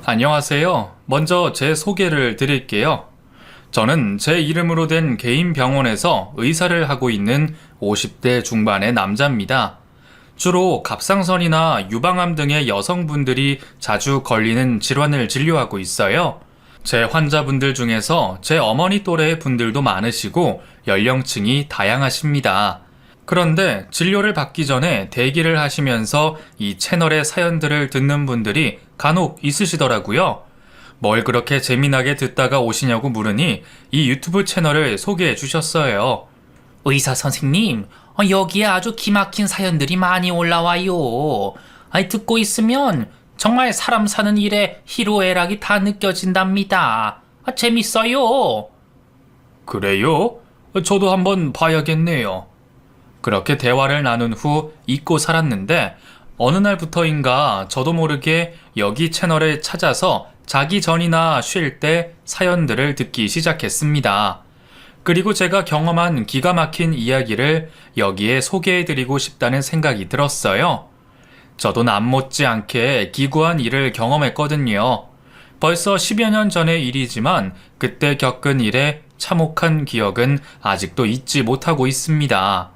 안녕하세요. 먼저 제 소개를 드릴게요. 저는 제 이름으로 된 개인 병원에서 의사를 하고 있는 50대 중반의 남자입니다. 주로 갑상선이나 유방암 등의 여성분들이 자주 걸리는 질환을 진료하고 있어요. 제 환자분들 중에서 제 어머니 또래의 분들도 많으시고 연령층이 다양하십니다. 그런데 진료를 받기 전에 대기를 하시면서 이 채널의 사연들을 듣는 분들이 간혹 있으시더라고요. 뭘 그렇게 재미나게 듣다가 오시냐고 물으니 이 유튜브 채널을 소개해 주셨어요. 의사 선생님, 여기에 아주 기막힌 사연들이 많이 올라와요. 듣고 있으면 정말 사람 사는 일에 희로애락이 다 느껴진답니다. 재밌어요. 그래요? 저도 한번 봐야겠네요. 그렇게 대화를 나눈 후 잊고 살았는데 어느 날부터인가 저도 모르게 여기 채널을 찾아서 자기 전이나 쉴 때 사연들을 듣기 시작했습니다. 그리고 제가 경험한 기가 막힌 이야기를 여기에 소개해드리고 싶다는 생각이 들었어요. 저도 남 못지않게 기구한 일을 경험했거든요. 벌써 10여 년 전의 일이지만 그때 겪은 일에 참혹한 기억은 아직도 잊지 못하고 있습니다.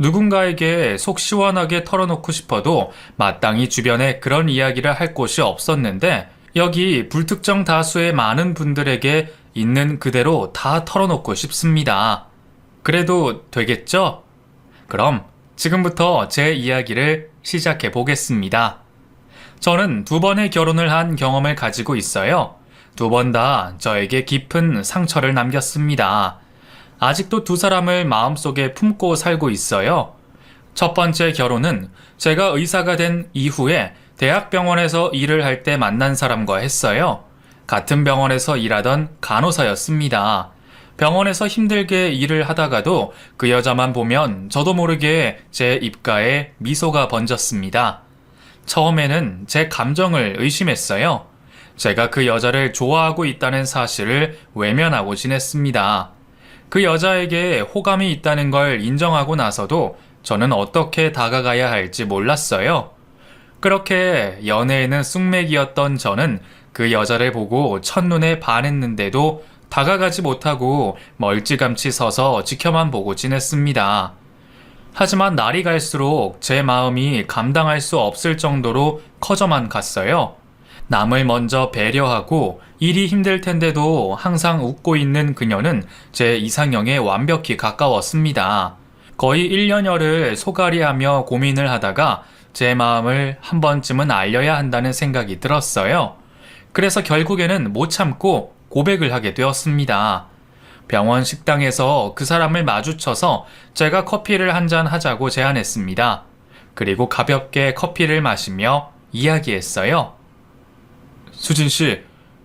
누군가에게 속 시원하게 털어놓고 싶어도 마땅히 주변에 그런 이야기를 할 곳이 없었는데 여기 불특정 다수의 많은 분들에게 있는 그대로 다 털어놓고 싶습니다. 그래도 되겠죠? 그럼 지금부터 제 이야기를 시작해 보겠습니다. 저는 2번의 결혼을 한 경험을 가지고 있어요. 2번 다 저에게 깊은 상처를 남겼습니다. 아직도 2사람을 마음속에 품고 살고 있어요. 첫 번째 결혼은 제가 의사가 된 이후에 대학병원에서 일을 할 때 만난 사람과 했어요. 같은 병원에서 일하던 간호사였습니다. 병원에서 힘들게 일을 하다가도 그 여자만 보면 저도 모르게 제 입가에 미소가 번졌습니다. 처음에는 제 감정을 의심했어요. 제가 그 여자를 좋아하고 있다는 사실을 외면하고 지냈습니다. 그 여자에게 호감이 있다는 걸 인정하고 나서도 저는 어떻게 다가가야 할지 몰랐어요. 그렇게 연애에는 쑥맥이었던 저는 그 여자를 보고 첫눈에 반했는데도 다가가지 못하고 멀찌감치 서서 지켜만 보고 지냈습니다. 하지만 날이 갈수록 제 마음이 감당할 수 없을 정도로 커져만 갔어요. 남을 먼저 배려하고 일이 힘들 텐데도 항상 웃고 있는 그녀는 제 이상형에 완벽히 가까웠습니다. 거의 1년여를 소갈이하며 고민을 하다가 제 마음을 한 번쯤은 알려야 한다는 생각이 들었어요. 그래서 결국에는 못 참고 고백을 하게 되었습니다. 병원 식당에서 그 사람을 마주쳐서 제가 커피를 한잔 하자고 제안했습니다. 그리고 가볍게 커피를 마시며 이야기했어요. 수진 씨,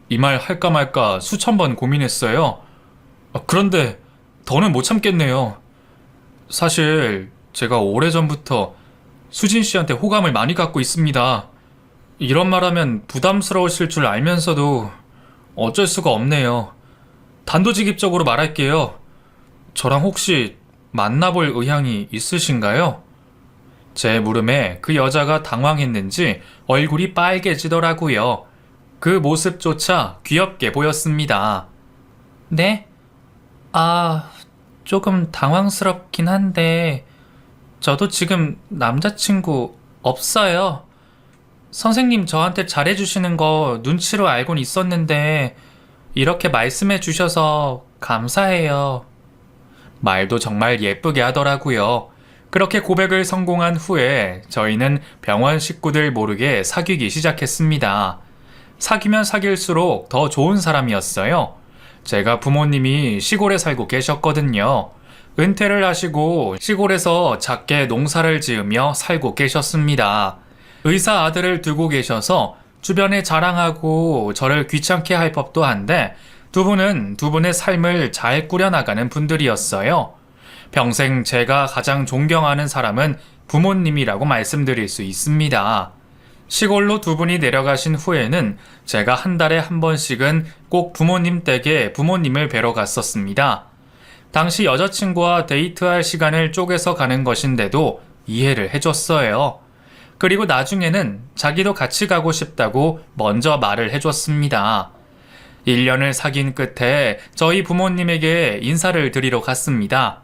이 말 할까 말까 수천 번 고민했어요. 그런데 더는 못 참겠네요. 사실 제가 오래전부터 수진 씨한테 호감을 많이 갖고 있습니다. 이런 말하면 부담스러우실 줄 알면서도 어쩔 수가 없네요. 단도직입적으로 말할게요. 저랑 혹시 만나볼 의향이 있으신가요? 제 물음에 그 여자가 당황했는지 얼굴이 빨개지더라고요. 그 모습조차 귀엽게 보였습니다. 네? 조금 당황스럽긴 한데 저도 지금 남자친구 없어요. 선생님 저한테 잘해주시는 거 눈치로 알고는 있었는데 이렇게 말씀해 주셔서 감사해요. 말도 정말 예쁘게 하더라고요. 그렇게 고백을 성공한 후에 저희는 병원 식구들 모르게 사귀기 시작했습니다. 사귀면 사귈수록 더 좋은 사람이었어요. 제가 부모님이 시골에 살고 계셨거든요. 은퇴를 하시고 시골에서 작게 농사를 지으며 살고 계셨습니다. 의사 아들을 두고 계셔서 주변에 자랑하고 저를 귀찮게 할 법도 한데 두 분은 두 분의 삶을 잘 꾸려나가는 분들이었어요. 평생 제가 가장 존경하는 사람은 부모님이라고 말씀드릴 수 있습니다. 시골로 두 분이 내려가신 후에는 제가 한 달에 한 번씩은 꼭 부모님 댁에 부모님을 뵈러 갔었습니다. 당시 여자친구와 데이트할 시간을 쪼개서 가는 것인데도 이해를 해줬어요. 그리고 나중에는 자기도 같이 가고 싶다고 먼저 말을 해줬습니다. 1년을 사귄 끝에 저희 부모님에게 인사를 드리러 갔습니다.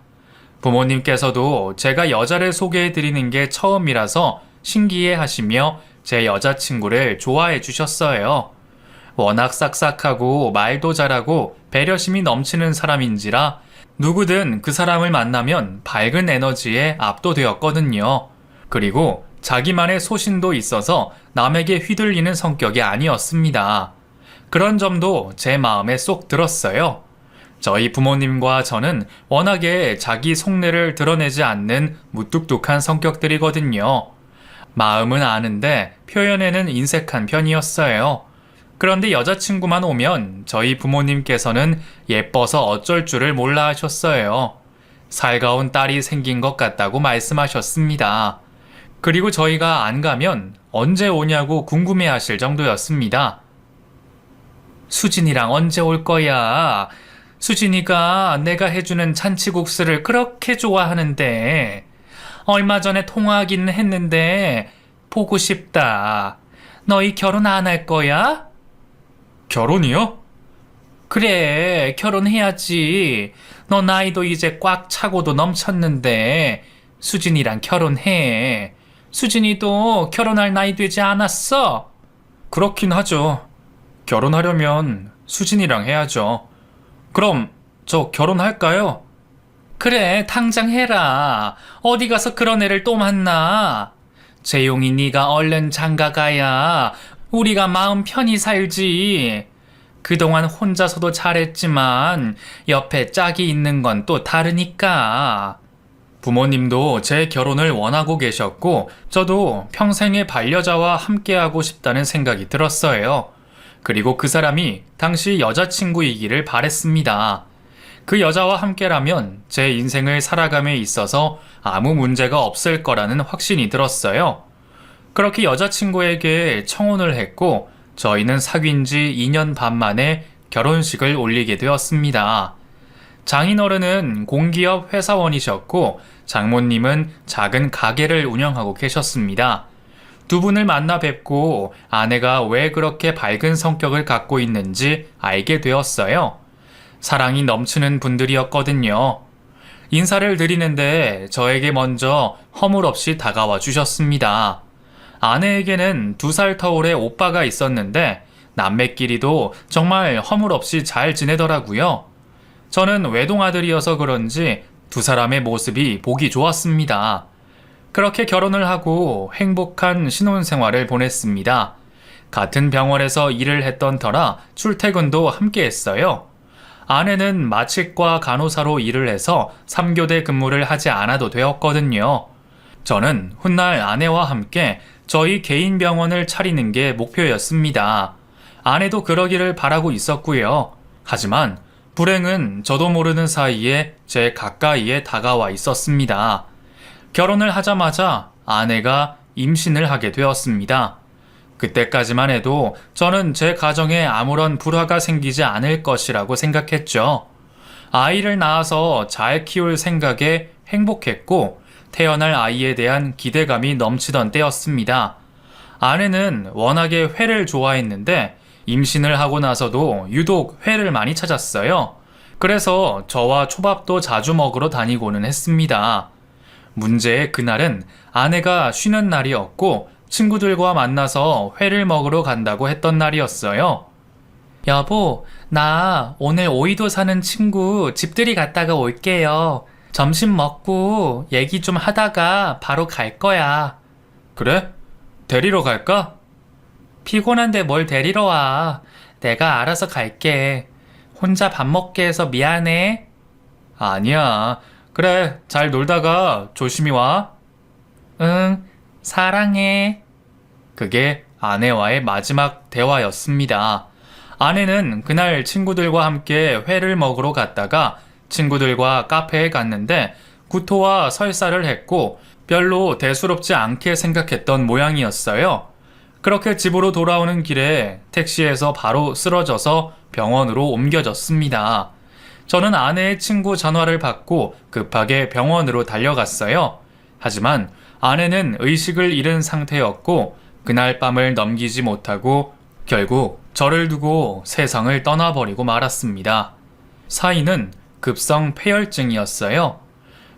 부모님께서도 제가 여자를 소개해 드리는 게 처음이라서 신기해 하시며 제 여자친구를 좋아해 주셨어요. 워낙 싹싹하고 말도 잘하고 배려심이 넘치는 사람인지라 누구든 그 사람을 만나면 밝은 에너지에 압도되었거든요. 그리고 자기만의 소신도 있어서 남에게 휘둘리는 성격이 아니었습니다. 그런 점도 제 마음에 쏙 들었어요. 저희 부모님과 저는 워낙에 자기 속내를 드러내지 않는 무뚝뚝한 성격들이거든요. 마음은 아는데 표현에는 인색한 편이었어요. 그런데 여자친구만 오면 저희 부모님께서는 예뻐서 어쩔 줄을 몰라 하셨어요. 살가운 딸이 생긴 것 같다고 말씀하셨습니다. 그리고 저희가 안 가면 언제 오냐고 궁금해 하실 정도였습니다. 수진이랑 언제 올 거야? 수진이가 내가 해주는 잔치국수를 그렇게 좋아하는데 얼마 전에 통화하기는 했는데 보고 싶다. 너희 결혼 안 할 거야? 결혼이요? 그래, 결혼해야지. 너 나이도 이제 꽉 차고도 넘쳤는데 수진이랑 결혼해. 수진이도 결혼할 나이 되지 않았어? 그렇긴 하죠. 결혼하려면 수진이랑 해야죠. 그럼 저 결혼할까요? 그래, 당장 해라. 어디 가서 그런 애를 또 만나. 재용이 네가 얼른 장가가야 우리가 마음 편히 살지. 그동안 혼자서도 잘했지만 옆에 짝이 있는 건 또 다르니까. 부모님도 제 결혼을 원하고 계셨고 저도 평생의 반려자와 함께하고 싶다는 생각이 들었어요. 그리고 그 사람이 당시 여자친구이기를 바랬습니다. 그 여자와 함께라면 제 인생을 살아감에 있어서 아무 문제가 없을 거라는 확신이 들었어요. 그렇게 여자친구에게 청혼을 했고 저희는 사귄 지 2년 반 만에 결혼식을 올리게 되었습니다. 장인어른은 공기업 회사원이셨고 장모님은 작은 가게를 운영하고 계셨습니다. 두 분을 만나 뵙고 아내가 왜 그렇게 밝은 성격을 갖고 있는지 알게 되었어요. 사랑이 넘치는 분들이었거든요. 인사를 드리는데 저에게 먼저 허물없이 다가와 주셨습니다. 아내에게는 2살 터울의 오빠가 있었는데 남매끼리도 정말 허물없이 잘 지내더라고요. 저는 외동아들이어서 그런지 두 사람의 모습이 보기 좋았습니다. 그렇게 결혼을 하고 행복한 신혼생활을 보냈습니다. 같은 병원에서 일을 했던 터라 출퇴근도 함께 했어요. 아내는 마취과 간호사로 일을 해서 3교대 근무를 하지 않아도 되었거든요. 저는 훗날 아내와 함께 저희 개인 병원을 차리는 게 목표였습니다. 아내도 그러기를 바라고 있었고요. 하지만 불행은 저도 모르는 사이에 제 가까이에 다가와 있었습니다. 결혼을 하자마자 아내가 임신을 하게 되었습니다. 그때까지만 해도 저는 제 가정에 아무런 불화가 생기지 않을 것이라고 생각했죠. 아이를 낳아서 잘 키울 생각에 행복했고 태어날 아이에 대한 기대감이 넘치던 때였습니다. 아내는 워낙에 회를 좋아했는데 임신을 하고 나서도 유독 회를 많이 찾았어요. 그래서 저와 초밥도 자주 먹으러 다니고는 했습니다. 문제의 그날은 아내가 쉬는 날이었고 친구들과 만나서 회를 먹으러 간다고 했던 날이었어요. 여보, 나 오늘 오이도 사는 친구 집들이 갔다가 올게요. 점심 먹고 얘기 좀 하다가 바로 갈 거야. 그래? 데리러 갈까? 피곤한데 뭘 데리러 와. 내가 알아서 갈게. 혼자 밥 먹게 해서 미안해. 아니야. 그래, 잘 놀다가 조심히 와. 응, 사랑해. 그게 아내와의 마지막 대화였습니다. 아내는 그날 친구들과 함께 회를 먹으러 갔다가 친구들과 카페에 갔는데 구토와 설사를 했고 별로 대수롭지 않게 생각했던 모양이었어요. 그렇게 집으로 돌아오는 길에 택시에서 바로 쓰러져서 병원으로 옮겨졌습니다. 저는 아내의 친구 전화를 받고 급하게 병원으로 달려갔어요. 하지만 아내는 의식을 잃은 상태였고 그날 밤을 넘기지 못하고 결국 저를 두고 세상을 떠나버리고 말았습니다. 사인은 급성 폐혈증이었어요.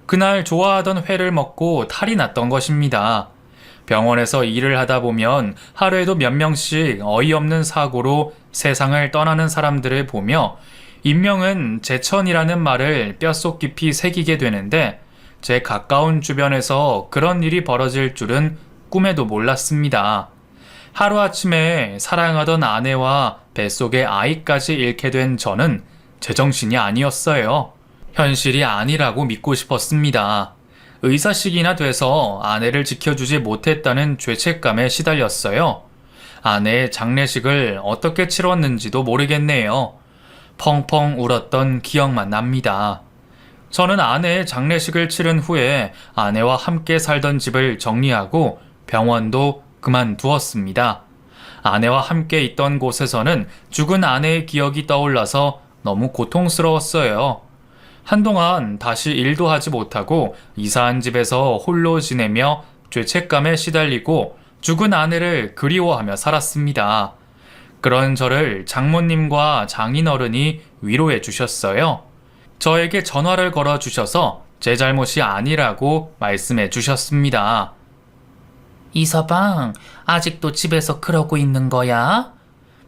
그날 좋아하던 회를 먹고 탈이 났던 것입니다. 병원에서 일을 하다 보면 하루에도 몇 명씩 어이없는 사고로 세상을 떠나는 사람들을 보며 인명은 제천이라는 말을 뼛속 깊이 새기게 되는데 제 가까운 주변에서 그런 일이 벌어질 줄은 꿈에도 몰랐습니다. 하루아침에 사랑하던 아내와 뱃속의 아이까지 잃게 된 저는 제정신이 아니었어요. 현실이 아니라고 믿고 싶었습니다. 의사식이나 돼서 아내를 지켜주지 못했다는 죄책감에 시달렸어요. 아내의 장례식을 어떻게 치렀는지도 모르겠네요. 펑펑 울었던 기억만 납니다. 저는 아내의 장례식을 치른 후에 아내와 함께 살던 집을 정리하고 병원도 그만두었습니다. 아내와 함께 있던 곳에서는 죽은 아내의 기억이 떠올라서 너무 고통스러웠어요. 한동안 다시 일도 하지 못하고 이사한 집에서 홀로 지내며 죄책감에 시달리고 죽은 아내를 그리워하며 살았습니다. 그런 저를 장모님과 장인어른이 위로해 주셨어요. 저에게 전화를 걸어 주셔서 제 잘못이 아니라고 말씀해 주셨습니다. 이서방, 아직도 집에서 그러고 있는 거야?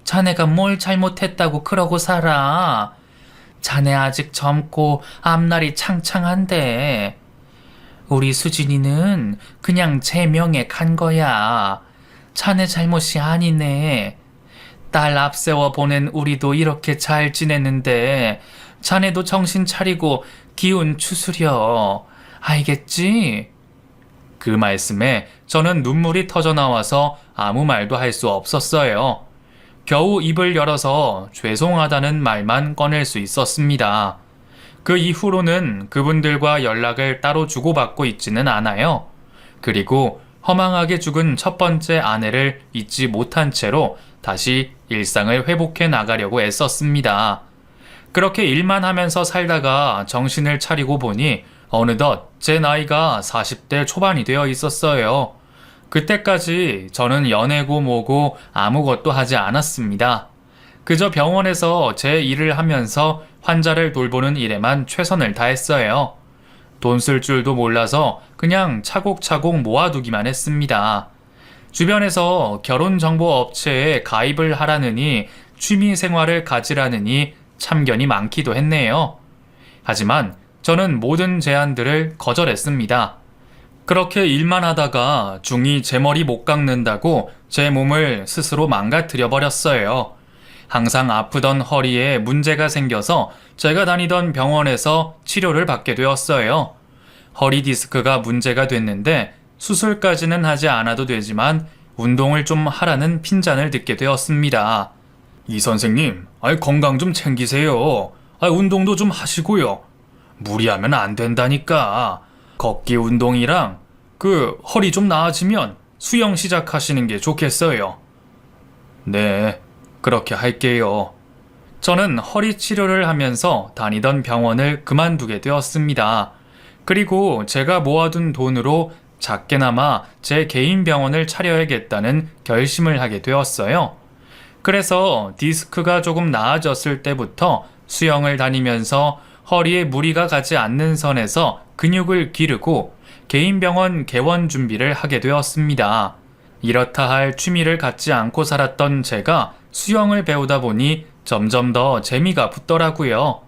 자네가 뭘 잘못했다고 그러고 살아? 자네 아직 젊고 앞날이 창창한데. 우리 수진이는 그냥 제 명에 간 거야. 자네 잘못이 아니네. 딸 앞세워 보낸 우리도 이렇게 잘 지냈는데 자네도 정신 차리고 기운 추스려. 알겠지? 그 말씀에 저는 눈물이 터져 나와서 아무 말도 할 수 없었어요. 겨우 입을 열어서 죄송하다는 말만 꺼낼 수 있었습니다. 그 이후로는 그분들과 연락을 따로 주고받고 있지는 않아요. 그리고 허망하게 죽은 첫 번째 아내를 잊지 못한 채로 다시 일상을 회복해 나가려고 애썼습니다. 그렇게 일만 하면서 살다가 정신을 차리고 보니 어느덧 제 나이가 40대 초반이 되어 있었어요. 그때까지 저는 연애고 뭐고 아무것도 하지 않았습니다. 그저 병원에서 제 일을 하면서 환자를 돌보는 일에만 최선을 다했어요. 돈 쓸 줄도 몰라서 그냥 차곡차곡 모아두기만 했습니다. 주변에서 결혼정보업체에 가입을 하라느니 취미 생활을 가지라느니 참견이 많기도 했네요. 하지만 저는 모든 제안들을 거절했습니다. 그렇게 일만 하다가 중이 제 머리 못 깎는다고 제 몸을 스스로 망가뜨려 버렸어요. 항상 아프던 허리에 문제가 생겨서 제가 다니던 병원에서 치료를 받게 되었어요. 허리 디스크가 문제가 됐는데 수술까지는 하지 않아도 되지만 운동을 좀 하라는 핀잔을 듣게 되었습니다. 이 선생님, 건강 좀 챙기세요. 운동도 좀 하시고요. 무리하면 안 된다니까. 걷기 운동이랑 허리 좀 나아지면 수영 시작하시는 게 좋겠어요. 네, 그렇게 할게요. 저는 허리 치료를 하면서 다니던 병원을 그만두게 되었습니다. 그리고 제가 모아둔 돈으로 작게나마 제 개인 병원을 차려야겠다는 결심을 하게 되었어요. 그래서 디스크가 조금 나아졌을 때부터 수영을 다니면서 허리에 무리가 가지 않는 선에서 근육을 기르고 개인 병원 개원 준비를 하게 되었습니다. 이렇다 할 취미를 갖지 않고 살았던 제가 수영을 배우다 보니 점점 더 재미가 붙더라고요.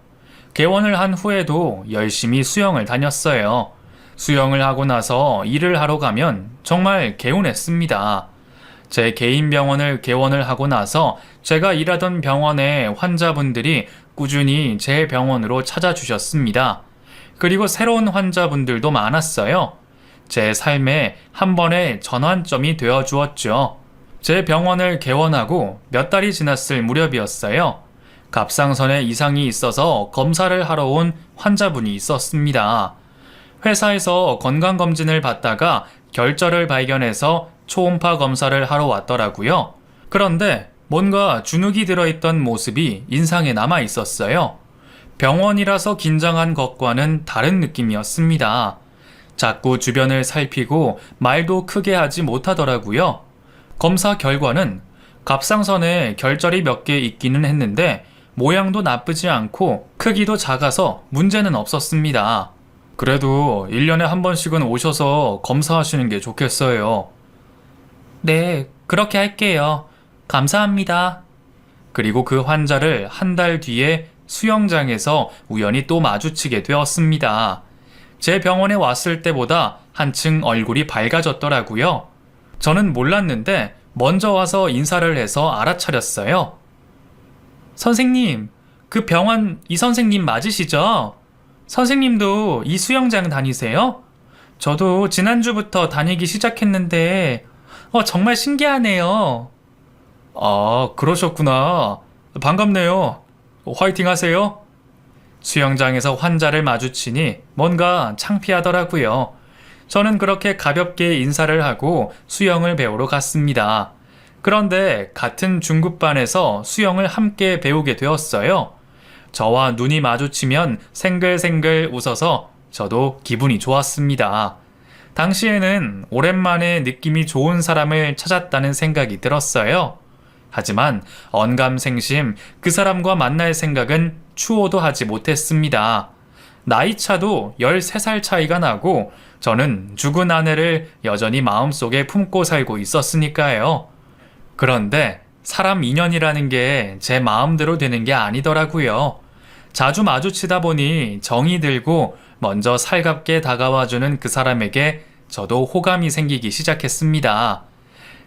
개원을 한 후에도 열심히 수영을 다녔어요. 수영을 하고 나서 일을 하러 가면 정말 개운했습니다. 제 개인 병원을 개원을 하고 나서 제가 일하던 병원의 환자분들이 꾸준히 제 병원으로 찾아주셨습니다. 그리고 새로운 환자분들도 많았어요. 제 삶에 한 번의 전환점이 되어 주었죠. 제 병원을 개원하고 몇 달이 지났을 무렵이었어요. 갑상선에 이상이 있어서 검사를 하러 온 환자분이 있었습니다. 회사에서 건강검진을 받다가 결절을 발견해서 초음파 검사를 하러 왔더라고요. 그런데 뭔가 주눅이 들어있던 모습이 인상에 남아 있었어요. 병원이라서 긴장한 것과는 다른 느낌이었습니다. 자꾸 주변을 살피고 말도 크게 하지 못하더라고요. 검사 결과는 갑상선에 결절이 몇 개 있기는 했는데 모양도 나쁘지 않고 크기도 작아서 문제는 없었습니다. 그래도 1년에 한 번씩은 오셔서 검사하시는 게 좋겠어요. 네, 그렇게 할게요. 감사합니다. 그리고 그 환자를 한 달 뒤에 수영장에서 우연히 또 마주치게 되었습니다. 제 병원에 왔을 때보다 한층 얼굴이 밝아졌더라고요. 저는 몰랐는데 먼저 와서 인사를 해서 알아차렸어요. 선생님, 그 병원 이 선생님 맞으시죠? 선생님도 이 수영장 다니세요? 저도 지난주부터 다니기 시작했는데, 정말 신기하네요. 아, 그러셨구나. 반갑네요. 화이팅 하세요. 수영장에서 환자를 마주치니 뭔가 창피하더라고요. 저는 그렇게 가볍게 인사를 하고 수영을 배우러 갔습니다. 그런데 같은 중급반에서 수영을 함께 배우게 되었어요. 저와 눈이 마주치면 생글생글 웃어서 저도 기분이 좋았습니다. 당시에는 오랜만에 느낌이 좋은 사람을 찾았다는 생각이 들었어요. 하지만 언감생심 그 사람과 만날 생각은 추호도 하지 못했습니다. 나이 차도 13살 차이가 나고 저는 죽은 아내를 여전히 마음속에 품고 살고 있었으니까요. 그런데 사람 인연이라는 게 제 마음대로 되는 게 아니더라고요. 자주 마주치다 보니 정이 들고 먼저 살갑게 다가와주는 그 사람에게 저도 호감이 생기기 시작했습니다.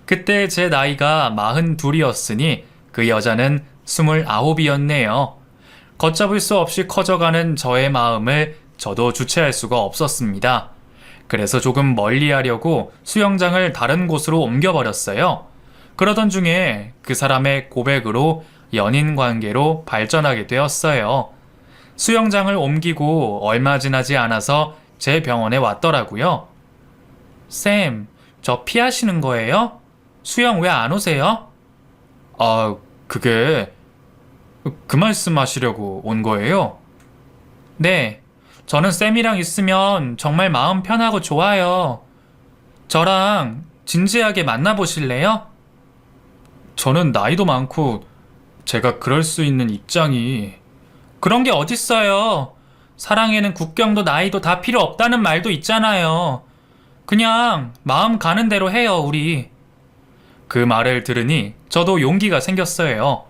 그때 제 나이가 42이었으니 그 여자는 29이었네요. 걷잡을 수 없이 커져가는 저의 마음을 저도 주체할 수가 없었습니다. 그래서 조금 멀리 하려고 수영장을 다른 곳으로 옮겨버렸어요. 그러던 중에 그 사람의 고백으로 연인 관계로 발전하게 되었어요. 수영장을 옮기고 얼마 지나지 않아서 제 병원에 왔더라고요. 쌤, 저 피하시는 거예요? 수영 왜 안 오세요? 아, 그게 그 말씀 하시려고 온 거예요? 네, 저는 쌤이랑 있으면 정말 마음 편하고 좋아요. 저랑 진지하게 만나보실래요? 저는 나이도 많고 제가 그럴 수 있는 입장이 그런 게 어딨어요. 사랑에는 국경도 나이도 다 필요 없다는 말도 있잖아요. 그냥 마음 가는 대로 해요, 우리. 그 말을 들으니 저도 용기가 생겼어요.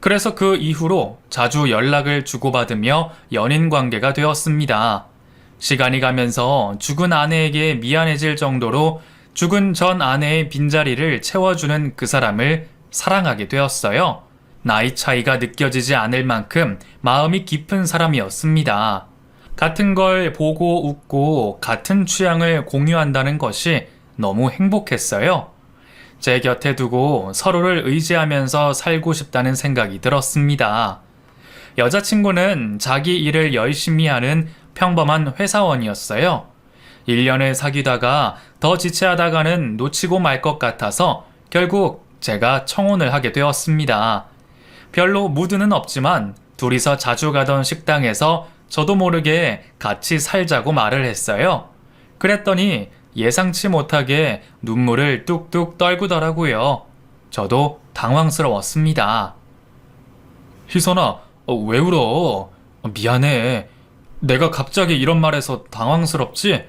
그래서 그 이후로 자주 연락을 주고받으며 연인 관계가 되었습니다. 시간이 가면서 죽은 아내에게 미안해질 정도로 죽은 전 아내의 빈자리를 채워주는 그 사람을 사랑하게 되었어요. 나이 차이가 느껴지지 않을 만큼 마음이 깊은 사람이었습니다. 같은 걸 보고 웃고 같은 취향을 공유한다는 것이 너무 행복했어요. 제 곁에 두고 서로를 의지하면서 살고 싶다는 생각이 들었습니다. 여자친구는 자기 일을 열심히 하는 평범한 회사원이었어요. 1년을 사귀다가 더 지체하다가는 놓치고 말 것 같아서 결국 제가 청혼을 하게 되었습니다. 별로 무드는 없지만 둘이서 자주 가던 식당에서 저도 모르게 같이 살자고 말을 했어요. 그랬더니 예상치 못하게 눈물을 뚝뚝 떨구더라고요. 저도 당황스러웠습니다. 희선아, 왜 울어? 미안해. 내가 갑자기 이런 말해서 당황스럽지?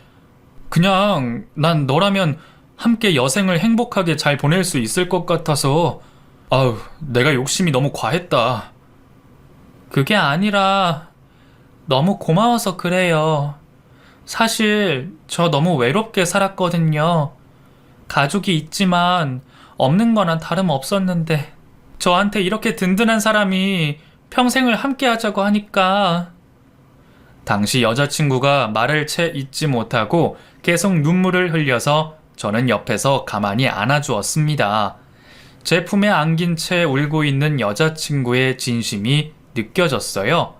그냥 난 너라면 함께 여생을 행복하게 잘 보낼 수 있을 것 같아서 내가 욕심이 너무 과했다. 그게 아니라 너무 고마워서 그래요. 사실 저 너무 외롭게 살았거든요. 가족이 있지만 없는 거나 다름없었는데 저한테 이렇게 든든한 사람이 평생을 함께 하자고 하니까 당시 여자친구가 말을 채 잊지 못하고 계속 눈물을 흘려서 저는 옆에서 가만히 안아주었습니다. 제 품에 안긴 채 울고 있는 여자친구의 진심이 느껴졌어요.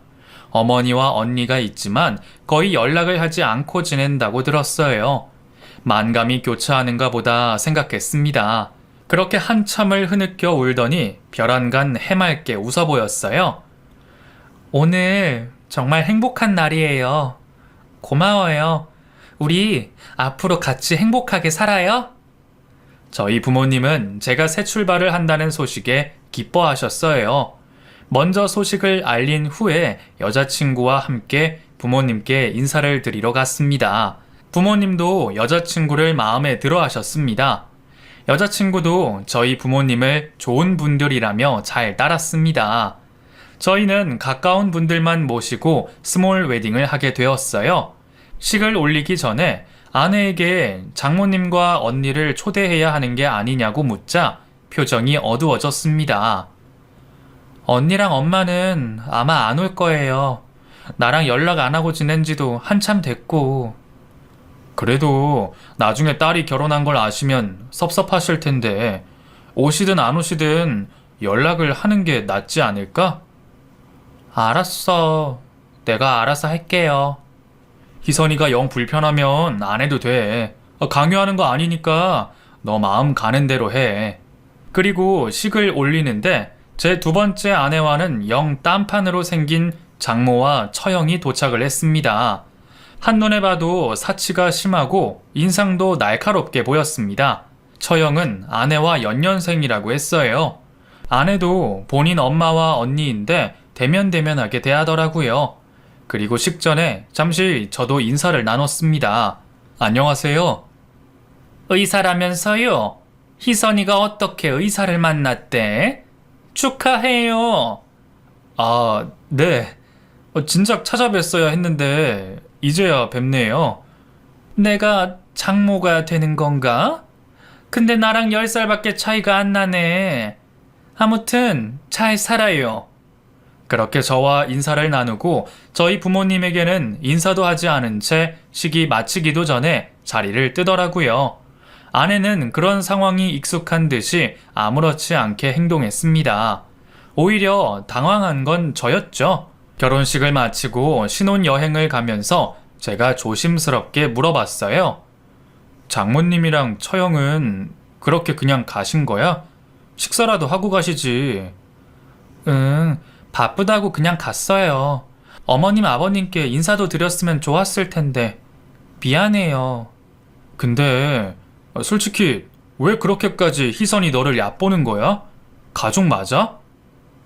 어머니와 언니가 있지만 거의 연락을 하지 않고 지낸다고 들었어요. 만감이 교차하는가 보다 생각했습니다. 그렇게 한참을 흐느껴 울더니 벼랑간 해맑게 웃어 보였어요. 오늘 정말 행복한 날이에요. 고마워요. 우리 앞으로 같이 행복하게 살아요? 저희 부모님은 제가 새 출발을 한다는 소식에 기뻐하셨어요. 먼저 소식을 알린 후에 여자친구와 함께 부모님께 인사를 드리러 갔습니다. 부모님도 여자친구를 마음에 들어 하셨습니다. 여자친구도 저희 부모님을 좋은 분들이라며 잘 따랐습니다. 저희는 가까운 분들만 모시고 스몰 웨딩을 하게 되었어요. 식을 올리기 전에 아내에게 장모님과 언니를 초대해야 하는 게 아니냐고 묻자 표정이 어두워졌습니다. 언니랑 엄마는 아마 안 올 거예요. 나랑 연락 안 하고 지낸 지도 한참 됐고. 그래도 나중에 딸이 결혼한 걸 아시면 섭섭하실 텐데 오시든 안 오시든 연락을 하는 게 낫지 않을까? 알았어. 내가 알아서 할게요. 희선이가 영 불편하면 안 해도 돼. 강요하는 거 아니니까 너 마음 가는 대로 해. 그리고 식을 올리는데 제 두 번째 아내와는 영 딴판으로 생긴 장모와 처형이 도착을 했습니다. 한눈에 봐도 사치가 심하고 인상도 날카롭게 보였습니다. 처형은 아내와 연년생이라고 했어요. 아내도 본인 엄마와 언니인데 대면대면하게 대하더라고요. 그리고 식전에 잠시 저도 인사를 나눴습니다. 안녕하세요. 의사라면서요? 희선이가 어떻게 의사를 만났대? 축하해요. 아, 네. 진작 찾아뵀어야 했는데 이제야 뵙네요. 내가 장모가 되는 건가? 근데 나랑 10살밖에 차이가 안 나네. 아무튼 잘 살아요. 그렇게 저와 인사를 나누고 저희 부모님에게는 인사도 하지 않은 채 식이 마치기도 전에 자리를 뜨더라고요. 아내는 그런 상황이 익숙한 듯이 아무렇지 않게 행동했습니다. 오히려 당황한 건 저였죠. 결혼식을 마치고 신혼여행을 가면서 제가 조심스럽게 물어봤어요. 장모님이랑 처형은 그렇게 그냥 가신 거야? 식사라도 하고 가시지. 응, 바쁘다고 그냥 갔어요. 어머님 아버님께 인사도 드렸으면 좋았을 텐데. 미안해요. 근데 솔직히 왜 그렇게까지 희선이 너를 얕보는 거야? 가족 맞아?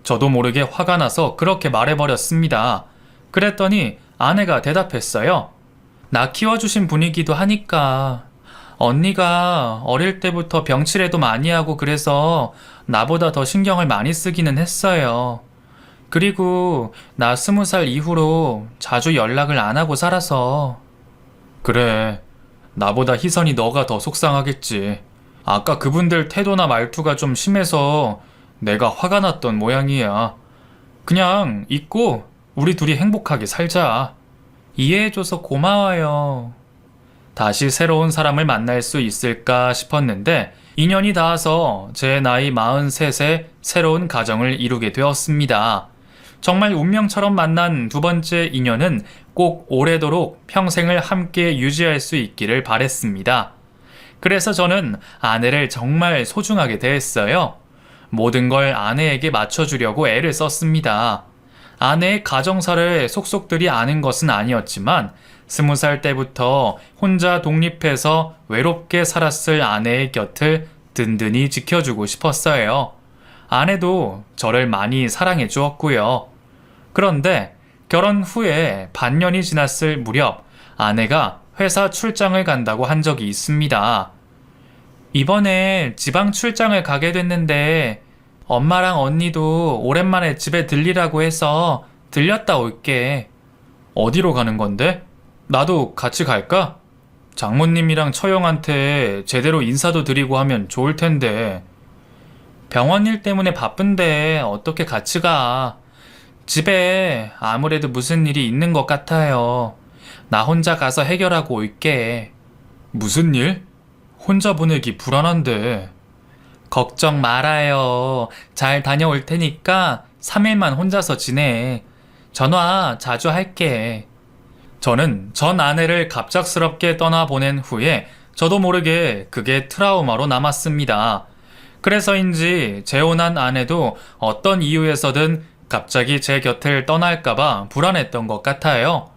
저도 모르게 화가 나서 그렇게 말해버렸습니다. 그랬더니 아내가 대답했어요. 나 키워주신 분이기도 하니까. 언니가 어릴 때부터 병치레도 많이 하고 그래서 나보다 더 신경을 많이 쓰기는 했어요. 그리고 나 20살 이후로 자주 연락을 안 하고 살아서. 그래. 나보다 희선이 너가 더 속상하겠지. 아까 그분들 태도나 말투가 좀 심해서 내가 화가 났던 모양이야. 그냥 잊고 우리 둘이 행복하게 살자. 이해해줘서 고마워요. 다시 새로운 사람을 만날 수 있을까 싶었는데 인연이 닿아서 제 나이 43세 새로운 가정을 이루게 되었습니다. 정말 운명처럼 만난 두 번째 인연은 꼭 오래도록 평생을 함께 유지할 수 있기를 바랬습니다. 그래서 저는 아내를 정말 소중하게 대했어요. 모든 걸 아내에게 맞춰주려고 애를 썼습니다. 아내의 가정사를 속속들이 아는 것은 아니었지만 20살 때부터 혼자 독립해서 외롭게 살았을 아내의 곁을 든든히 지켜주고 싶었어요. 아내도 저를 많이 사랑해 주었고요. 그런데 결혼 후에 반년이 지났을 무렵 아내가 회사 출장을 간다고 한 적이 있습니다. 이번에 지방 출장을 가게 됐는데 엄마랑 언니도 오랜만에 집에 들리라고 해서 들렸다 올게. 어디로 가는 건데? 나도 같이 갈까? 장모님이랑 처형한테 제대로 인사도 드리고 하면 좋을 텐데. 병원 일 때문에 바쁜데 어떻게 같이 가. 집에 아무래도 무슨 일이 있는 것 같아요. 나 혼자 가서 해결하고 올게. 무슨 일? 혼자 보내기 불안한데. 걱정 말아요. 잘 다녀올 테니까 3일만 혼자서 지내. 전화 자주 할게. 저는 전 아내를 갑작스럽게 떠나보낸 후에 저도 모르게 그게 트라우마로 남았습니다. 그래서인지 재혼한 아내도 어떤 이유에서든 갑자기 제 곁을 떠날까봐 불안했던 것 같아요.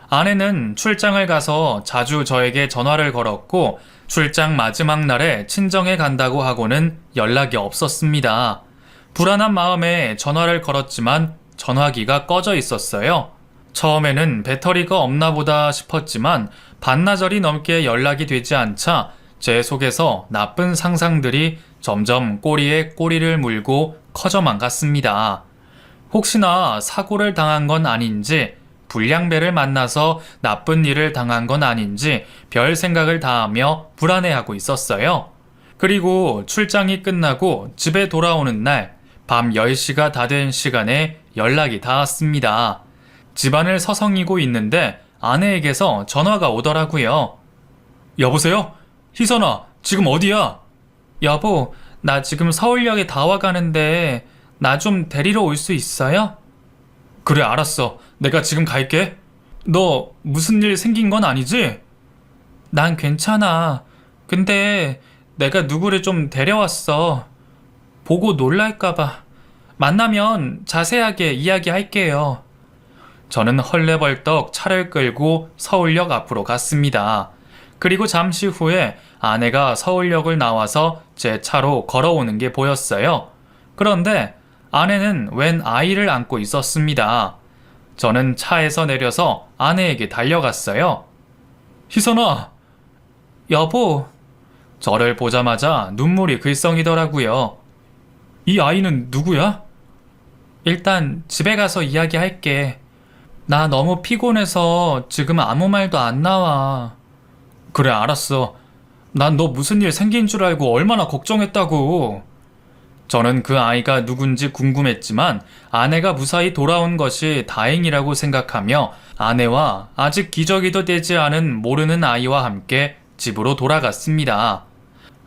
아내는 출장을 가서 자주 저에게 전화를 걸었고 출장 마지막 날에 친정에 간다고 하고는 연락이 없었습니다. 불안한 마음에 전화를 걸었지만 전화기가 꺼져 있었어요. 처음에는 배터리가 없나 보다 싶었지만 반나절이 넘게 연락이 되지 않자 제 속에서 나쁜 상상들이 점점 꼬리에 꼬리를 물고 커져만 갔습니다. 혹시나 사고를 당한 건 아닌지, 불량배를 만나서 나쁜 일을 당한 건 아닌지 별 생각을 다하며 불안해하고 있었어요. 그리고 출장이 끝나고 집에 돌아오는 날 밤 10시가 다 된 시간에 연락이 닿았습니다. 집안을 서성이고 있는데 아내에게서 전화가 오더라고요. 여보세요? 희선아, 지금 어디야? 여보, 나 지금 서울역에 다 와가는데 나 좀 데리러 올 수 있어요? 그래, 알았어. 내가 지금 갈게. 너 무슨 일 생긴 건 아니지? 난 괜찮아. 근데 내가 누구를 좀 데려왔어. 보고 놀랄까봐. 만나면 자세하게 이야기할게요. 저는 헐레벌떡 차를 끌고 서울역 앞으로 갔습니다. 그리고 잠시 후에 아내가 서울역을 나와서 제 차로 걸어오는 게 보였어요. 그런데 아내는 웬 아이를 안고 있었습니다. 저는 차에서 내려서 아내에게 달려갔어요. 희선아! 여보, 저를 보자마자 눈물이 글썽이더라고요. 이 아이는 누구야? 일단 집에 가서 이야기할게. 나 너무 피곤해서 지금 아무 말도 안 나와. 그래, 알았어. 난 너 무슨 일 생긴 줄 알고 얼마나 걱정했다고. 저는 그 아이가 누군지 궁금했지만 아내가 무사히 돌아온 것이 다행이라고 생각하며 아내와 아직 기저귀도 되지 않은 모르는 아이와 함께 집으로 돌아갔습니다.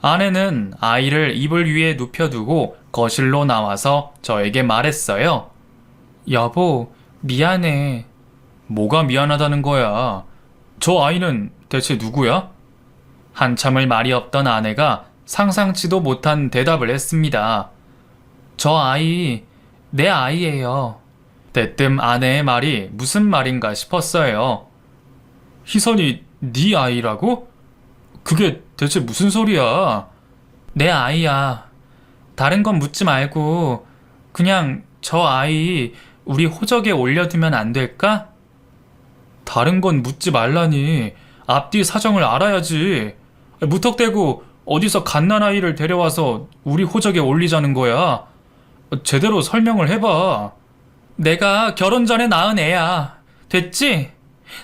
아내는 아이를 이불 위에 눕혀두고 거실로 나와서 저에게 말했어요. 여보, 미안해. 뭐가 미안하다는 거야? 저 아이는 대체 누구야? 한참을 말이 없던 아내가 상상치도 못한 대답을 했습니다. 저 아이, 내 아이예요. 대뜸 아내의 말이 무슨 말인가 싶었어요. 희선이 네 아이라고? 그게 대체 무슨 소리야? 내 아이야. 다른 건 묻지 말고 그냥 저 아이 우리 호적에 올려두면 안 될까? 다른 건 묻지 말라니. 앞뒤 사정을 알아야지. 무턱대고 어디서 갓난아이를 데려와서 우리 호적에 올리자는 거야. 제대로 설명을 해봐. 내가 결혼 전에 낳은 애야. 됐지?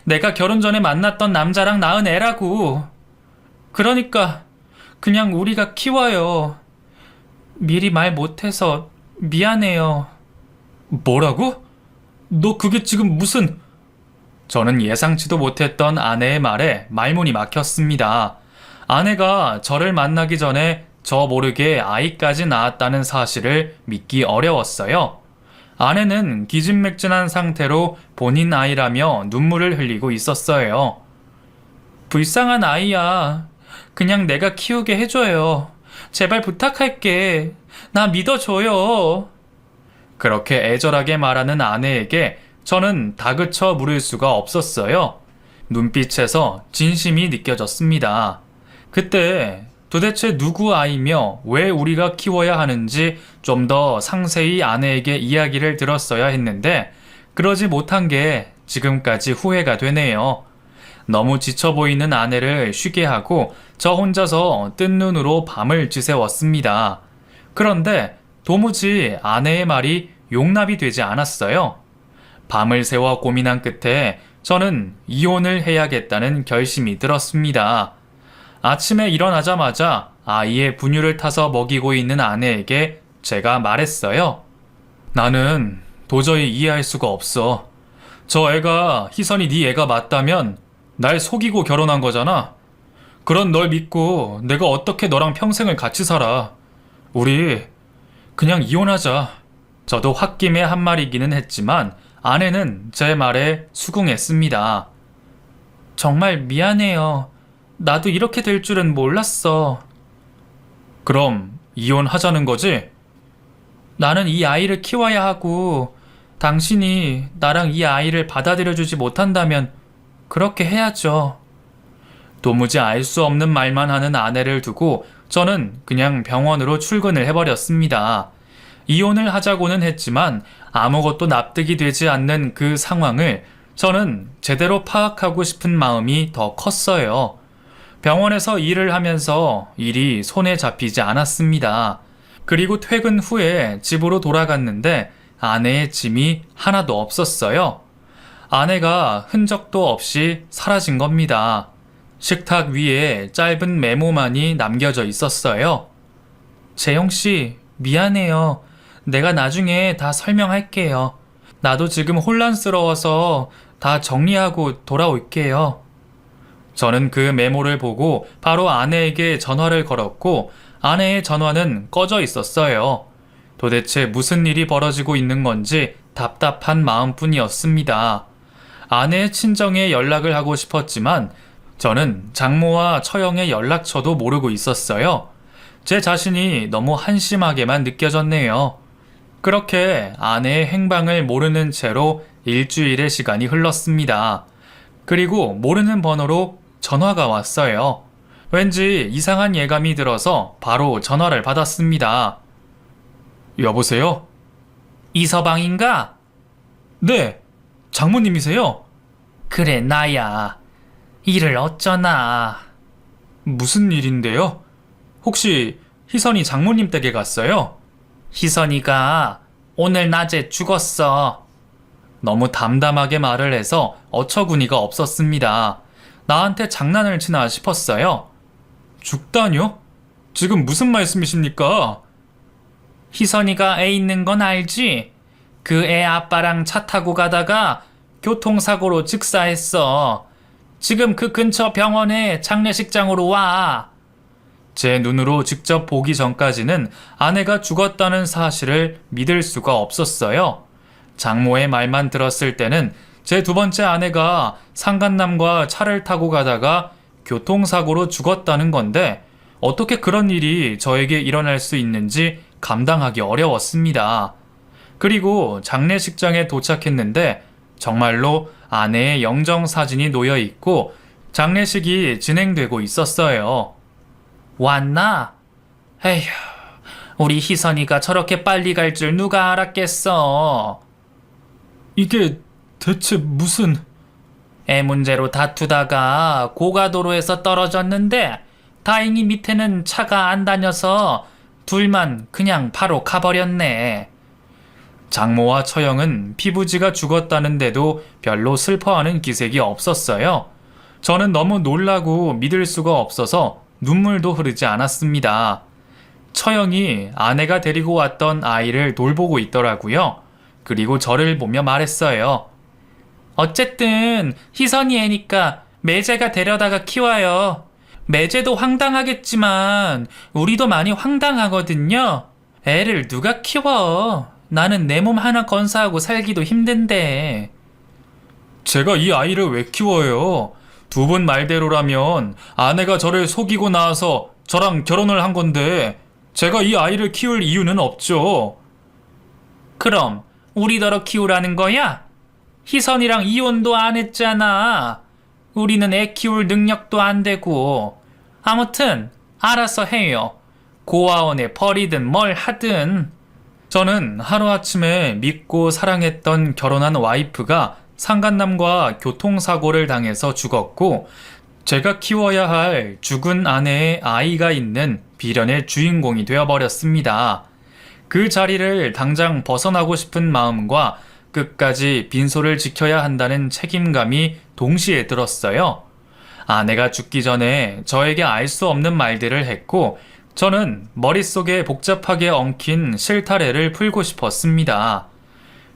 내가 결혼 전에 만났던 남자랑 낳은 애라고. 그러니까 그냥 우리가 키워요. 미리 말 못해서 미안해요. 뭐라고? 너 그게 지금 무슨... 저는 예상치도 못했던 아내의 말에 말문이 막혔습니다. 아내가 저를 만나기 전에 저 모르게 아이까지 낳았다는 사실을 믿기 어려웠어요. 아내는 기진맥진한 상태로 본인 아이라며 눈물을 흘리고 있었어요. 불쌍한 아이야. 그냥 내가 키우게 해줘요. 제발 부탁할게. 나 믿어줘요. 그렇게 애절하게 말하는 아내에게 저는 다그쳐 물을 수가 없었어요. 눈빛에서 진심이 느껴졌습니다. 그때 도대체 누구 아이며 왜 우리가 키워야 하는지 좀 더 상세히 아내에게 이야기를 들었어야 했는데 그러지 못한 게 지금까지 후회가 되네요. 너무 지쳐 보이는 아내를 쉬게 하고 저 혼자서 뜬 눈으로 밤을 지새웠습니다. 그런데 도무지 아내의 말이 용납이 되지 않았어요. 밤을 새워 고민한 끝에 저는 이혼을 해야겠다는 결심이 들었습니다. 아침에 일어나자마자 아이의 분유를 타서 먹이고 있는 아내에게 제가 말했어요. 나는 도저히 이해할 수가 없어. 저 애가 희선이 네 애가 맞다면 날 속이고 결혼한 거잖아. 그런 널 믿고 내가 어떻게 너랑 평생을 같이 살아. 우리 그냥 이혼하자. 저도 홧김에 한 말이기는 했지만 아내는 제 말에 수긍했습니다. 정말 미안해요. 나도 이렇게 될 줄은 몰랐어. 그럼 이혼하자는 거지? 나는 이 아이를 키워야 하고 당신이 나랑 이 아이를 받아들여주지 못한다면 그렇게 해야죠. 도무지 알 수 없는 말만 하는 아내를 두고 저는 그냥 병원으로 출근을 해버렸습니다. 이혼을 하자고는 했지만 아무것도 납득이 되지 않는 그 상황을 저는 제대로 파악하고 싶은 마음이 더 컸어요. 병원에서 일을 하면서 일이 손에 잡히지 않았습니다. 그리고 퇴근 후에 집으로 돌아갔는데 아내의 짐이 하나도 없었어요. 아내가 흔적도 없이 사라진 겁니다. 식탁 위에 짧은 메모만이 남겨져 있었어요. 재영씨, 미안해요. 내가 나중에 다 설명할게요. 나도 지금 혼란스러워서 다 정리하고 돌아올게요. 저는 그 메모를 보고 바로 아내에게 전화를 걸었고 아내의 전화는 꺼져 있었어요. 도대체 무슨 일이 벌어지고 있는 건지 답답한 마음뿐이었습니다. 아내의 친정에 연락을 하고 싶었지만 저는 장모와 처형의 연락처도 모르고 있었어요. 제 자신이 너무 한심하게만 느껴졌네요. 그렇게 아내의 행방을 모르는 채로 일주일의 시간이 흘렀습니다. 그리고 모르는 번호로 전화가 왔어요. 왠지 이상한 예감이 들어서 바로 전화를 받았습니다. 여보세요? 이서방인가? 네, 장모님이세요? 그래, 나야. 일을 어쩌나. 무슨 일인데요? 혹시 희선이 장모님 댁에 갔어요? 희선이가 오늘 낮에 죽었어. 너무 담담하게 말을 해서 어처구니가 없었습니다. 나한테 장난을 치나 싶었어요. 죽다뇨? 지금 무슨 말씀이십니까? 희선이가 애 있는 건 알지? 그 애 아빠랑 차 타고 가다가 교통사고로 즉사했어. 지금 그 근처 병원에 장례식장으로 와. 제 눈으로 직접 보기 전까지는 아내가 죽었다는 사실을 믿을 수가 없었어요. 장모의 말만 들었을 때는 제 두 번째 아내가 상간남과 차를 타고 가다가 교통사고로 죽었다는 건데 어떻게 그런 일이 저에게 일어날 수 있는지 감당하기 어려웠습니다. 그리고 장례식장에 도착했는데 정말로 아내의 영정사진이 놓여 있고 장례식이 진행되고 있었어요. 왔나? 에휴, 우리 희선이가 저렇게 빨리 갈 줄 누가 알았겠어. 이게 대체 무슨... 애 문제로 다투다가 고가도로에서 떨어졌는데 다행히 밑에는 차가 안 다녀서 둘만 그냥 바로 가버렸네. 장모와 처형은 피부지가 죽었다는데도 별로 슬퍼하는 기색이 없었어요. 저는 너무 놀라고 믿을 수가 없어서 눈물도 흐르지 않았습니다. 처형이 아내가 데리고 왔던 아이를 돌보고 있더라고요. 그리고 저를 보며 말했어요. 어쨌든 희선이 애니까 매제가 데려다가 키워요. 매제도 황당하겠지만 우리도 많이 황당하거든요. 애를 누가 키워? 나는 내 몸 하나 건사하고 살기도 힘든데. 제가 이 아이를 왜 키워요? 두 분 말대로라면 아내가 저를 속이고 나와서 저랑 결혼을 한 건데 제가 이 아이를 키울 이유는 없죠. 그럼 우리더러 키우라는 거야? 희선이랑 이혼도 안 했잖아. 우리는 애 키울 능력도 안 되고. 아무튼 알아서 해요. 고아원에 버리든 뭘 하든. 저는 하루아침에 믿고 사랑했던 결혼한 와이프가 상간남과 교통사고를 당해서 죽었고 제가 키워야 할 죽은 아내의 아이가 있는 비련의 주인공이 되어버렸습니다. 그 자리를 당장 벗어나고 싶은 마음과 끝까지 빈소를 지켜야 한다는 책임감이 동시에 들었어요. 아내가 죽기 전에 저에게 알 수 없는 말들을 했고 저는 머릿속에 복잡하게 엉킨 실타래를 풀고 싶었습니다.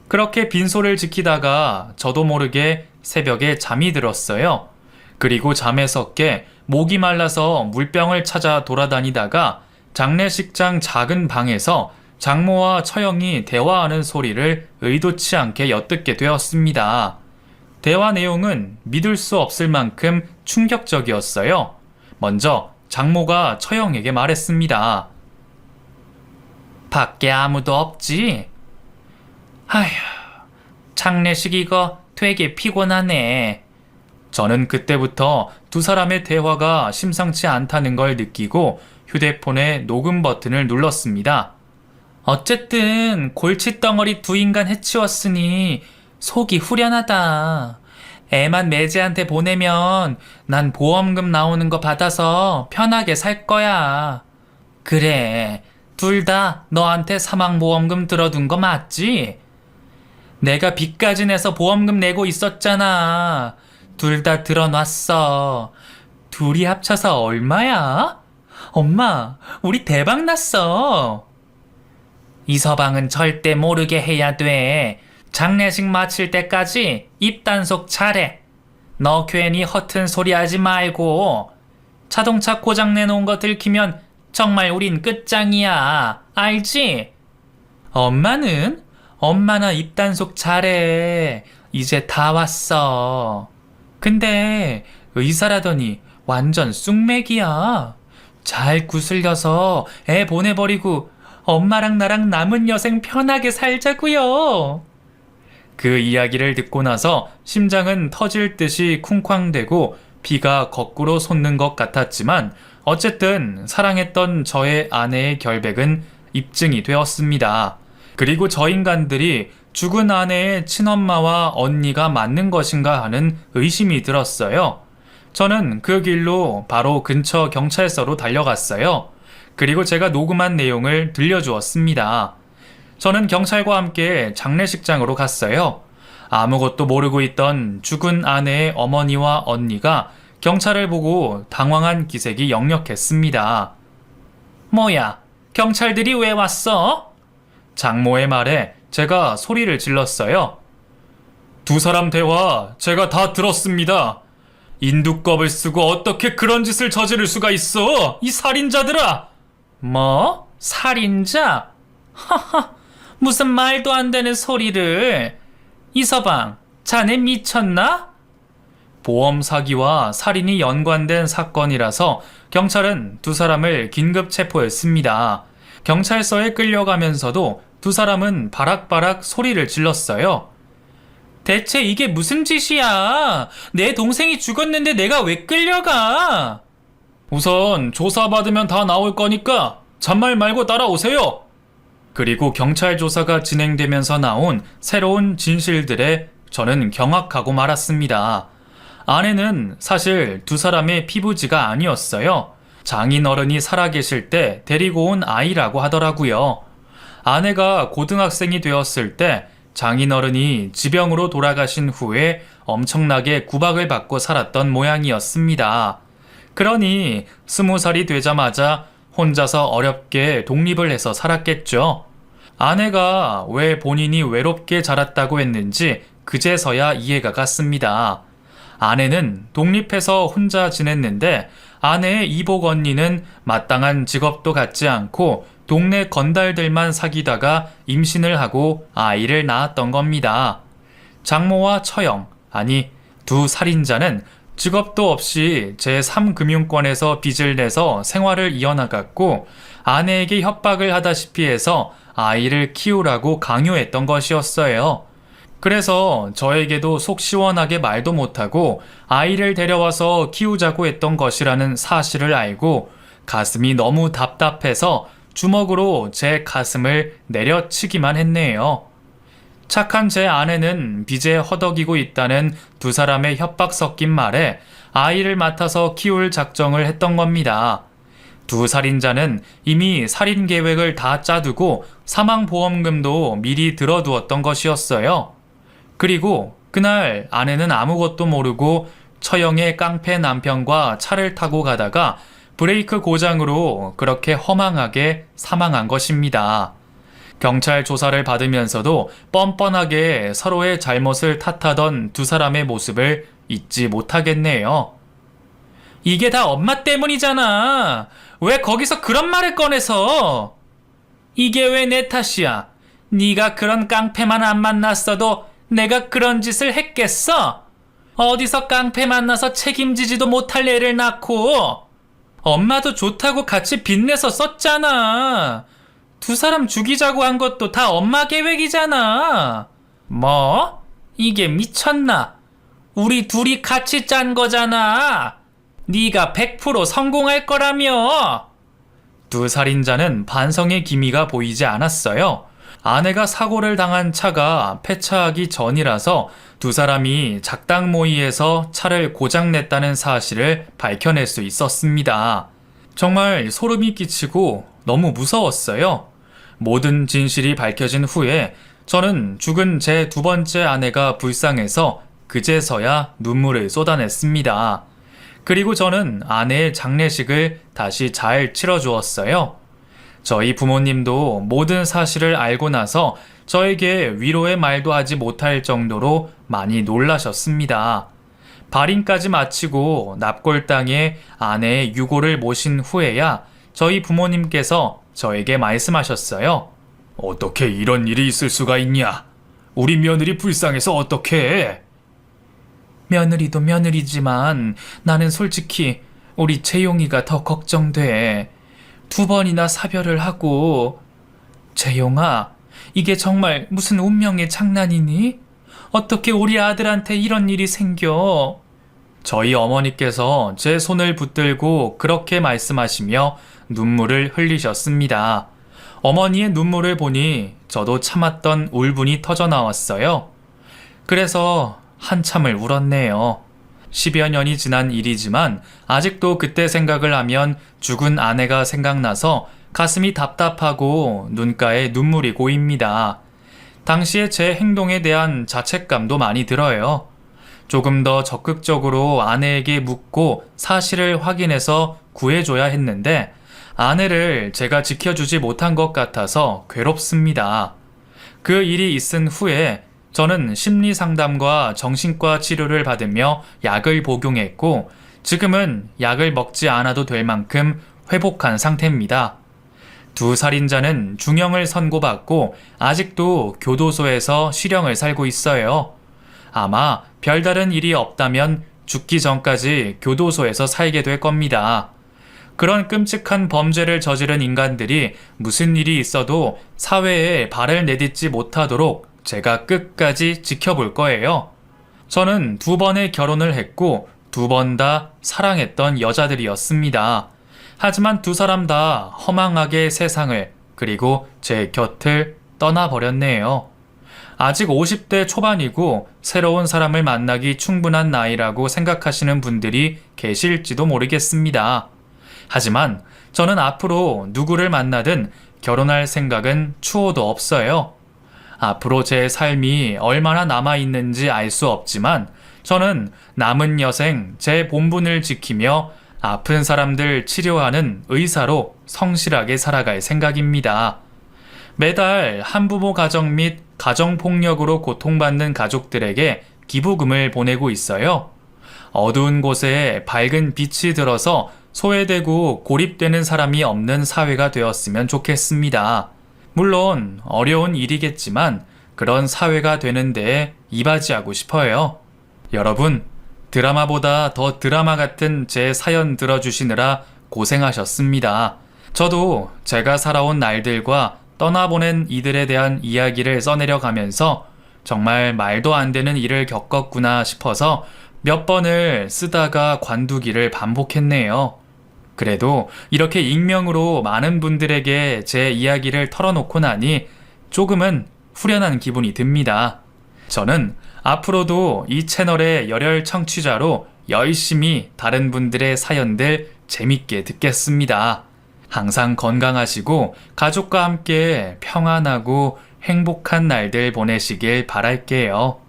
그렇게 빈소를 지키다가 저도 모르게 새벽에 잠이 들었어요. 그리고 잠에서 깨 목이 말라서 물병을 찾아 돌아다니다가 장례식장 작은 방에서 장모와 처형이 대화하는 소리를 의도치 않게 엿듣게 되었습니다. 대화 내용은 믿을 수 없을 만큼 충격적이었어요. 먼저 장모가 처형에게 말했습니다. 밖에 아무도 없지? 아휴, 장례식 이거 되게 피곤하네. 저는 그때부터 두 사람의 대화가 심상치 않다는 걸 느끼고 휴대폰의 녹음 버튼을 눌렀습니다. 어쨌든 골칫덩어리 두 인간 해치웠으니 속이 후련하다. 애만 매제한테 보내면 난 보험금 나오는 거 받아서 편하게 살 거야. 그래, 둘 다 너한테 사망보험금 들어둔 거 맞지? 내가 빚까지 내서 보험금 내고 있었잖아. 둘 다 들어놨어. 둘이 합쳐서 얼마야? 엄마, 우리 대박 났어. 이서방은 절대 모르게 해야 돼. 장례식 마칠 때까지 입단속 잘해. 너 괜히 허튼 소리 하지 말고. 자동차 고장 내놓은 거 들키면 정말 우린 끝장이야. 알지? 엄마는? 엄마나 입단속 잘해. 이제 다 왔어. 근데 의사라더니 완전 쑥맥이야. 잘 구슬려서 애 보내버리고 엄마랑 나랑 남은 여생 편하게 살자고요. 그 이야기를 듣고 나서 심장은 터질 듯이 쿵쾅대고 피가 거꾸로 솟는 것 같았지만 어쨌든 사랑했던 저의 아내의 결백은 입증이 되었습니다. 그리고 저 인간들이 죽은 아내의 친엄마와 언니가 맞는 것인가 하는 의심이 들었어요. 저는 그 길로 바로 근처 경찰서로 달려갔어요. 그리고 제가 녹음한 내용을 들려주었습니다. 저는 경찰과 함께 장례식장으로 갔어요. 아무것도 모르고 있던 죽은 아내의 어머니와 언니가 경찰을 보고 당황한 기색이 역력했습니다. 뭐야, 경찰들이 왜 왔어? 장모의 말에 제가 소리를 질렀어요. 두 사람 대화 제가 다 들었습니다. 인두껍을 쓰고 어떻게 그런 짓을 저지를 수가 있어? 이 살인자들아! 뭐? 살인자? 하하, 무슨 말도 안 되는 소리를. 이서방, 자네 미쳤나? 보험 사기와 살인이 연관된 사건이라서 경찰은 두 사람을 긴급 체포했습니다. 경찰서에 끌려가면서도 두 사람은 바락바락 소리를 질렀어요. 대체 이게 무슨 짓이야? 내 동생이 죽었는데 내가 왜 끌려가? 우선 조사받으면 다 나올 거니까 잔말 말고 따라오세요. 그리고 경찰 조사가 진행되면서 나온 새로운 진실들에 저는 경악하고 말았습니다. 아내는 사실 두 사람의 피부지가 아니었어요. 장인어른이 살아계실 때 데리고 온 아이라고 하더라고요. 아내가 고등학생이 되었을 때 장인어른이 지병으로 돌아가신 후에 엄청나게 구박을 받고 살았던 모양이었습니다. 그러니 20살이 되자마자 혼자서 어렵게 독립을 해서 살았겠죠. 아내가 왜 본인이 외롭게 자랐다고 했는지 그제서야 이해가 갔습니다. 아내는 독립해서 혼자 지냈는데 아내의 이복 언니는 마땅한 직업도 갖지 않고 동네 건달들만 사귀다가 임신을 하고 아이를 낳았던 겁니다. 장모와 처형, 아니 두 살인자는 직업도 없이 제3금융권에서 빚을 내서 생활을 이어나갔고 아내에게 협박을 하다시피 해서 아이를 키우라고 강요했던 것이었어요. 그래서 저에게도 속 시원하게 말도 못하고 아이를 데려와서 키우자고 했던 것이라는 사실을 알고 가슴이 너무 답답해서 주먹으로 제 가슴을 내려치기만 했네요. 착한 제 아내는 빚에 허덕이고 있다는 두 사람의 협박 섞인 말에 아이를 맡아서 키울 작정을 했던 겁니다. 두 살인자는 이미 살인 계획을 다 짜두고 사망보험금도 미리 들어두었던 것이었어요. 그리고 그날 아내는 아무것도 모르고 처형의 깡패 남편과 차를 타고 가다가 브레이크 고장으로 그렇게 허망하게 사망한 것입니다. 경찰 조사를 받으면서도 뻔뻔하게 서로의 잘못을 탓하던 두 사람의 모습을 잊지 못하겠네요. 이게 다 엄마 때문이잖아. 왜 거기서 그런 말을 꺼내서? 이게 왜 내 탓이야? 네가 그런 깡패만 안 만났어도 내가 그런 짓을 했겠어? 어디서 깡패 만나서 책임지지도 못할 애를 낳고. 엄마도 좋다고 같이 빚내서 썼잖아. 두 사람 죽이자고 한 것도 다 엄마 계획이잖아. 뭐? 이게 미쳤나? 우리 둘이 같이 짠 거잖아. 네가 100% 성공할 거라며. 두 살인자는 반성의 기미가 보이지 않았어요. 아내가 사고를 당한 차가 폐차하기 전이라서 두 사람이 작당 모의에서 차를 고장냈다는 사실을 밝혀낼 수 있었습니다. 정말 소름이 끼치고 너무 무서웠어요. 모든 진실이 밝혀진 후에 저는 죽은 제 두 번째 아내가 불쌍해서 그제서야 눈물을 쏟아냈습니다. 그리고 저는 아내의 장례식을 다시 잘 치러주었어요. 저희 부모님도 모든 사실을 알고 나서 저에게 위로의 말도 하지 못할 정도로 많이 놀라셨습니다. 발인까지 마치고 납골당에 아내의 유고를 모신 후에야 저희 부모님께서 저에게 말씀하셨어요. 어떻게 이런 일이 있을 수가 있냐? 우리 며느리 불쌍해서 어떻게 해? 며느리도 며느리지만 나는 솔직히 우리 재용이가 더 걱정돼. 2번이나 사별을 하고. 재용아, 이게 정말 무슨 운명의 장난이니? 어떻게 우리 아들한테 이런 일이 생겨? 저희 어머니께서 제 손을 붙들고 그렇게 말씀하시며 눈물을 흘리셨습니다. 어머니의 눈물을 보니 저도 참았던 울분이 터져 나왔어요. 그래서 한참을 울었네요. 10여 년이 지난 일이지만 아직도 그때 생각을 하면 죽은 아내가 생각나서 가슴이 답답하고 눈가에 눈물이 고입니다. 당시에 제 행동에 대한 자책감도 많이 들어요. 조금 더 적극적으로 아내에게 묻고 사실을 확인해서 구해줘야 했는데 아내를 제가 지켜주지 못한 것 같아서 괴롭습니다. 그 일이 있은 후에 저는 심리 상담과 정신과 치료를 받으며 약을 복용했고 지금은 약을 먹지 않아도 될 만큼 회복한 상태입니다. 두 살인자는 중형을 선고받고 아직도 교도소에서 실형을 살고 있어요. 아마 별다른 일이 없다면 죽기 전까지 교도소에서 살게 될 겁니다. 그런 끔찍한 범죄를 저지른 인간들이 무슨 일이 있어도 사회에 발을 내딛지 못하도록 제가 끝까지 지켜볼 거예요. 저는 2번의 결혼을 했고 2번 다 사랑했던 여자들이었습니다. 하지만 두 사람 다 허망하게 세상을 그리고 제 곁을 떠나버렸네요. 아직 50대 초반이고 새로운 사람을 만나기 충분한 나이라고 생각하시는 분들이 계실지도 모르겠습니다. 하지만 저는 앞으로 누구를 만나든 결혼할 생각은 추호도 없어요. 앞으로 제 삶이 얼마나 남아있는지 알 수 없지만 저는 남은 여생 제 본분을 지키며 아픈 사람들 치료하는 의사로 성실하게 살아갈 생각입니다. 매달 한부모 가정 및 가정폭력으로 고통받는 가족들에게 기부금을 보내고 있어요. 어두운 곳에 밝은 빛이 들어서 소외되고 고립되는 사람이 없는 사회가 되었으면 좋겠습니다. 물론 어려운 일이겠지만 그런 사회가 되는 데에 이바지하고 싶어요. 여러분, 드라마보다 더 드라마 같은 제 사연 들어주시느라 고생하셨습니다. 저도 제가 살아온 날들과 떠나보낸 이들에 대한 이야기를 써내려 가면서 정말 말도 안 되는 일을 겪었구나 싶어서 몇 번을 쓰다가 관두기를 반복했네요. 그래도 이렇게 익명으로 많은 분들에게 제 이야기를 털어놓고 나니 조금은 후련한 기분이 듭니다. 저는 앞으로도 이 채널의 열혈 청취자로 열심히 다른 분들의 사연들 재밌게 듣겠습니다. 항상 건강하시고 가족과 함께 평안하고 행복한 날들 보내시길 바랄게요.